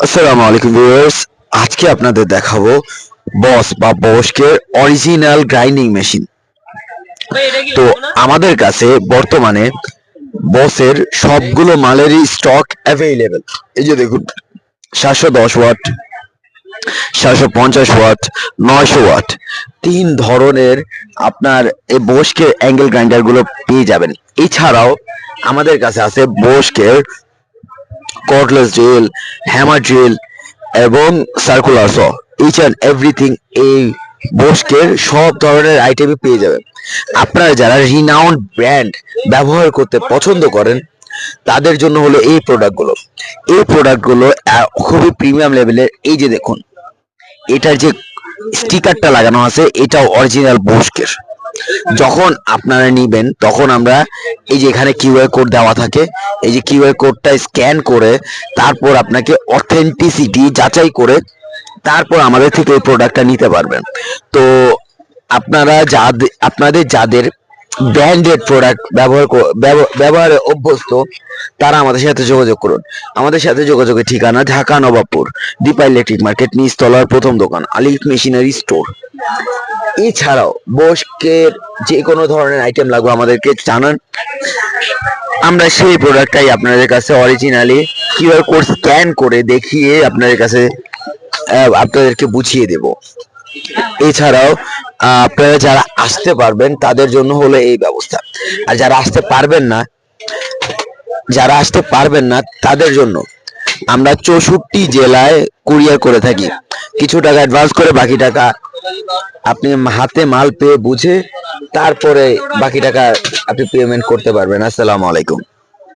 আসসালামু আলাইকুম ভিউয়ার্স, আজকে আপনাদের দেখাবো বস বা বস্কের অরিজিনাল গ্রাইন্ডিং মেশিন। তো আমাদের কাছে বর্তমানে বসের সবগুলো মালেরই স্টক অ্যাভেলেবেল। এই যে দেখুন, 710 ওয়াট, 750 ওয়াট, 900 ওয়াট, তিন ধরনের আপনার এই বস্কের অ্যাঙ্গেল গ্রাইন্ডার গুলো পেয়ে যাবেন। এছাড়াও আমাদের কাছে আছে বস্কের কর্ডলেস ড্রিল, হ্যামার ড্রিল এবং circular saw. Each and everything এই বোস্কের সব ধরনের আইটেমই পেয়ে যাবেন। আপনারা যারা রিনাউন্ড ব্র্যান্ড ব্যবহার করতে পছন্দ করেন তাদের জন্য হলো এই প্রোডাক্টগুলো। এই প্রোডাক্টগুলো খুবই প্রিমিয়াম লেভেলের। এই যে দেখুন, এটার যে স্টিকারটা লাগানো আছে এটাও অরিজিনাল বোস্কের। যখন আপনারা নিবেন তখন আমরা এই যে এখানে কিউআর কোড দেওয়া থাকে, এই যে কিউআর কোডটা স্ক্যান করে তারপর আপনাকে অথেন্টিসিটি যাচাই করে তারপর আমাদের থেকে এই প্রোডাক্টটা নিতে পারবেন। তো আপনারা আপনাদের যাদের ব্র্যান্ডেড প্রোডাক্ট ব্যবহারে অভ্যস্ত তারা আমাদের সাথে যোগাযোগ করুন। আমাদের সাথে যোগাযোগের ঠিকানা ঢাকা নবাবপুর দীপা ইলেকট্রিক মার্কেট, নিচতলার প্রথম দোকান আলী মেশিনারি স্টোর। এছাড়াও বস্কের যে কোনো ধরনের আইটেম লাগবে আমাদেরকে জানান, আমরা সেই প্রোডাক্টটাই আপনাদের কাছে অরিজিনালি কিউআর কোড স্ক্যান করে দেখিয়ে আপনাদের কাছে আপনাদেরকে বুঝিয়ে দেব। এছাড়াও আপনারা যারা আসতে পারবেন তাদের জন্য হলো এই ব্যবস্থা। আর যারা আসতে পারবেন না তাদের জন্য আমরা 64 জেলায় কুরিয়ার করে থাকি। কিছু টাকা অ্যাডভান্স করে বাকি টাকা আপনি হাতে মাল পেয়ে বুঝে তারপরে বাকি টাকা আপনি পেমেন্ট করতে পারবেন। আসসালামু আলাইকুম।